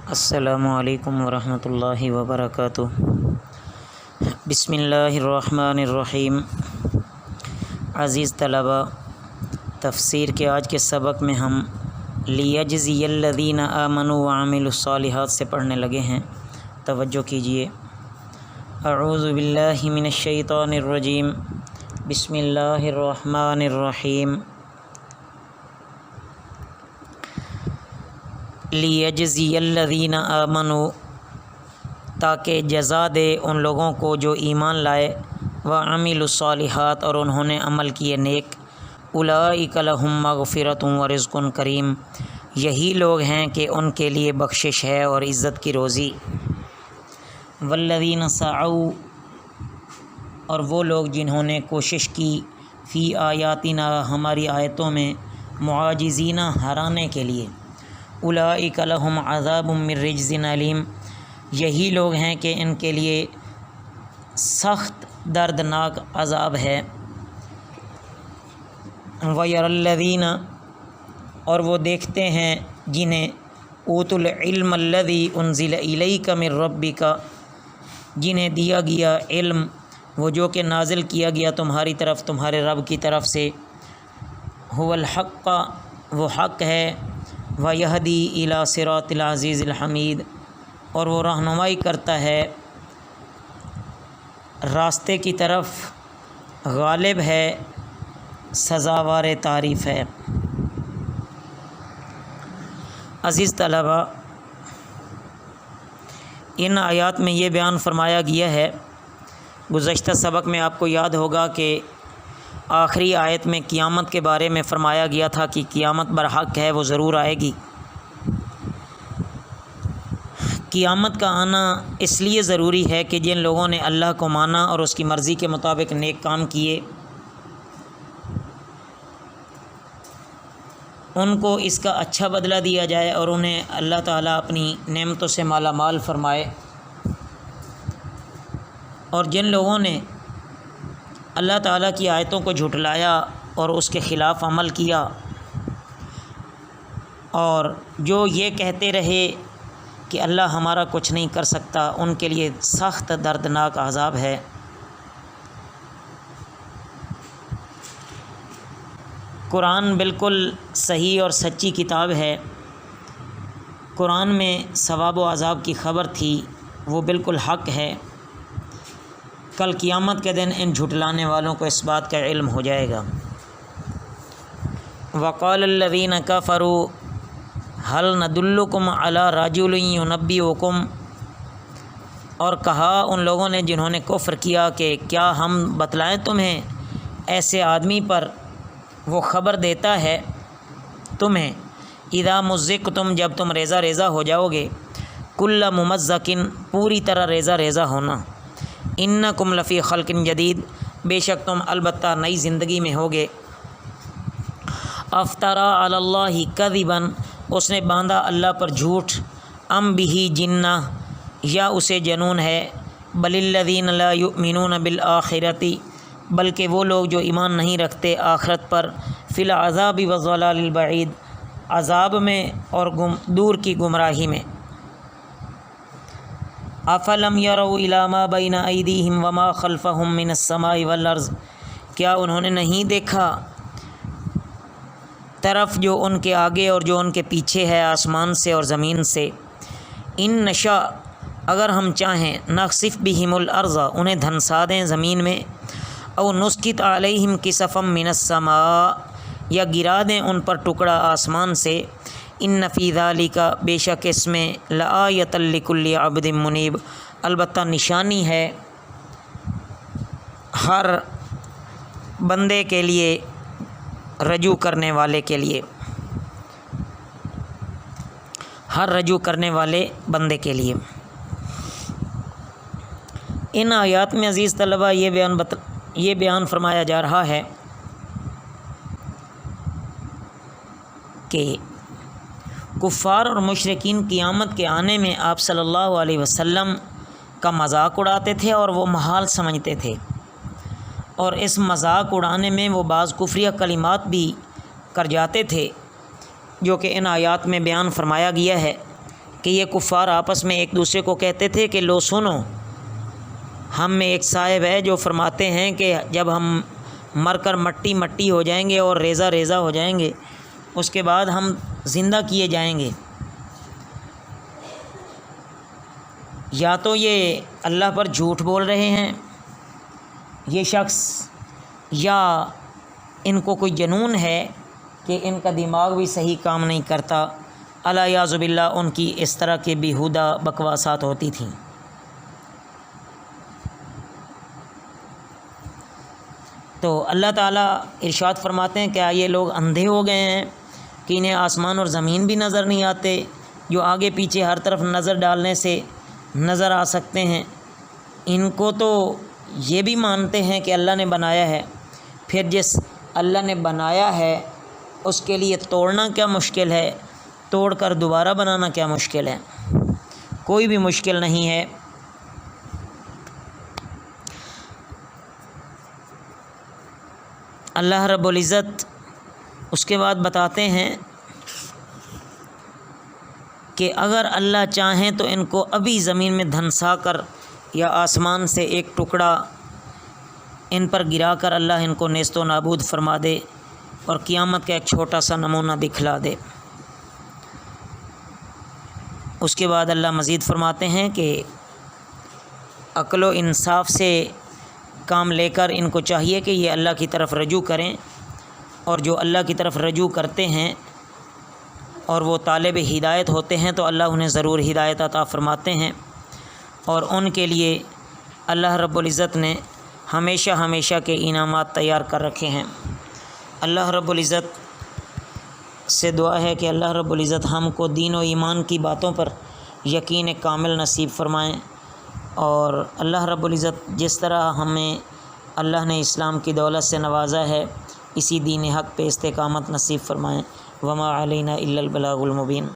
السلام علیکم ورحمۃ اللہ وبرکاتہ۔ بسم اللہ الرحمن الرحیم۔ عزیز طلباء، تفسیر کے آج کے سبق میں ہم لیجزی الذین آمنوا وعملوا الصالحات سے پڑھنے لگے ہیں۔ توجہ کیجیے۔ اعوذ باللہ من الشیطان الرجیم، بسم اللہ الرحمن الرحیم۔ لیجزی الذین آمنوا، تاکہ جزا دے ان لوگوں کو جو ایمان لائے، وعملوا الصالحات، اور انہوں نے عمل کیے نیک، اولئک لہم مغفرۃ ورزق کریم، یہی لوگ ہیں کہ ان کے لیے بخشش ہے اور عزت کی روزی۔ والذین سعوا، اور وہ لوگ جنہوں نے کوشش کی، فی آیاتنا، ہماری آیتوں میں، معاجزین، ہرانے کے لیے، اولئک لہم عذاب من رجز علیم، یہی لوگ ہیں کہ ان کے لیے سخت دردناک عذاب ہے۔ وَيَرَى الَّذِينَ، اور وہ دیکھتے ہیں جنہیں، اوتوا العلم الذی انزل الیک من ربک، جنہیں دیا گیا علم وہ جو کہ نازل کیا گیا تمہاری طرف تمہارے رب کی طرف سے، هو الحق، وہ حق ہے، وَيَهْدِي إِلَى صِرَاطِ الْعَزِيزِ الْحَمِيدِ، اور وہ رہنمائی کرتا ہے راستے کی طرف، غالب ہے، سزاوار تعریف ہے۔ عزیز طلباء، ان آیات میں یہ بیان فرمایا گیا ہے، گزشتہ سبق میں آپ کو یاد ہوگا کہ آخری آیت میں قیامت کے بارے میں فرمایا گیا تھا کہ قیامت برحق ہے، وہ ضرور آئے گی۔ قیامت کا آنا اس لیے ضروری ہے کہ جن لوگوں نے اللہ کو مانا اور اس کی مرضی کے مطابق نیک کام کیے، ان کو اس کا اچھا بدلہ دیا جائے اور انہیں اللہ تعالیٰ اپنی نعمتوں سے مالا مال فرمائے۔ اور جن لوگوں نے اللہ تعالیٰ کی آیتوں کو جھٹلایا اور اس کے خلاف عمل کیا، اور جو یہ کہتے رہے کہ اللہ ہمارا کچھ نہیں کر سکتا، ان کے لیے سخت دردناک عذاب ہے۔ قرآن بالکل صحیح اور سچی کتاب ہے۔ قرآن میں ثواب و عذاب کی خبر تھی، وہ بالکل حق ہے۔ کل قیامت کے دن ان جھٹلانے والوں کو اس بات کا علم ہو جائے گا۔ وقال الذین کفروا هل ندلکم علی رجل ینبئکم، اور کہا ان لوگوں نے جنہوں نے کفر کیا کہ کیا ہم بتلائیں تمہیں ایسے آدمی پر، وہ خبر دیتا ہے تمہیں، اذا مزقتم، جب تم ریزہ ریزہ ہو جاؤ گے، کل ممزقن، پوری طرح ریزہ ریزہ ہونا، انکم لفی خلق جدید، بے شک تم البتہ نئی زندگی میں ہوگے۔ افترا علی اللہ کذبا، اس نے باندھا اللہ پر جھوٹ، ام بہ جنہ، یا اسے جنون ہے، بل الذین لا یؤمنون بالآخرۃ، بلکہ وہ لوگ جو ایمان نہیں رکھتے آخرت پر، فی العذاب والضلال البعید، عذاب میں اور دور کی گمراہی میں۔ افلم یروا الی ما بین ایدیہم وما خلفہم من السماء والارض، کیا انہوں نے نہیں دیکھا طرف جو ان کے آگے اور جو ان کے پیچھے ہے، آسمان سے اور زمین سے۔ ان نشاء، اگر ہم چاہیں، نخسف بہم الارض، انہیں دھنسا دیں زمین میں، او نسقط علیہم کسفا من السماء، یا گرا دیں ان پر ٹکڑا آسمان سے۔ ان فی ذلک، بے شک اس میں، لآیۃ لکل عبد منیب، البتہ نشانی ہے ہر بندے کے لیے، رجوع کرنے والے کے لیے، ہر رجوع کرنے والے بندے کے لیے۔ ان آیات میں عزیز طلباء یہ بیان فرمایا جا رہا ہے کہ کفار اور مشرکین قیامت کے آنے میں آپ صلی اللہ علیہ وسلم کا مذاق اڑاتے تھے اور وہ محال سمجھتے تھے، اور اس مذاق اڑانے میں وہ بعض کفریہ کلمات بھی کر جاتے تھے جو کہ ان آیات میں بیان فرمایا گیا ہے کہ یہ کفار آپس میں ایک دوسرے کو کہتے تھے کہ لو سنو، ہم میں ایک صاحب ہے جو فرماتے ہیں کہ جب ہم مر کر مٹی مٹی ہو جائیں گے اور ریزہ ریزہ ہو جائیں گے، اس کے بعد ہم زندہ کیے جائیں گے، یا تو یہ اللہ پر جھوٹ بول رہے ہیں یہ شخص، یا ان کو کوئی جنون ہے کہ ان کا دماغ بھی صحیح کام نہیں کرتا۔ الیاذ باللہ ان کی اس طرح کے بیہودہ بکواسات ہوتی تھیں۔ تو اللہ تعالیٰ ارشاد فرماتے ہیں کیا یہ لوگ اندھے ہو گئے ہیں کہ انہیں آسمان اور زمین بھی نظر نہیں آتے، جو آگے پیچھے ہر طرف نظر ڈالنے سے نظر آ سکتے ہیں؟ ان کو تو یہ بھی مانتے ہیں کہ اللہ نے بنایا ہے، پھر جس اللہ نے بنایا ہے اس کے لیے توڑنا کیا مشکل ہے، توڑ کر دوبارہ بنانا کیا مشکل ہے؟ کوئی بھی مشکل نہیں ہے۔ اللہ رب العزت اس کے بعد بتاتے ہیں کہ اگر اللہ چاہیں تو ان کو ابھی زمین میں دھنسا کر یا آسمان سے ایک ٹکڑا ان پر گرا کر اللہ ان کو نیست و نابود فرما دے اور قیامت کا ایک چھوٹا سا نمونہ دکھلا دے۔ اس کے بعد اللہ مزید فرماتے ہیں کہ عقل و انصاف سے کام لے کر ان کو چاہیے کہ یہ اللہ کی طرف رجوع کریں، اور جو اللہ کی طرف رجوع کرتے ہیں اور وہ طالب ہدایت ہوتے ہیں تو اللہ انہیں ضرور ہدایت عطا فرماتے ہیں، اور ان کے لیے اللہ رب العزت نے ہمیشہ ہمیشہ کے انعامات تیار کر رکھے ہیں۔ اللہ رب العزت سے دعا ہے کہ اللہ رب العزت ہم کو دین و ایمان کی باتوں پر یقین کامل نصیب فرمائیں، اور اللہ رب العزت جس طرح ہمیں اللہ نے اسلام کی دولت سے نوازا ہے اسی دین حق پہ استقامت نصیب فرمائیں۔ وما علینا الا البلاغ المبین۔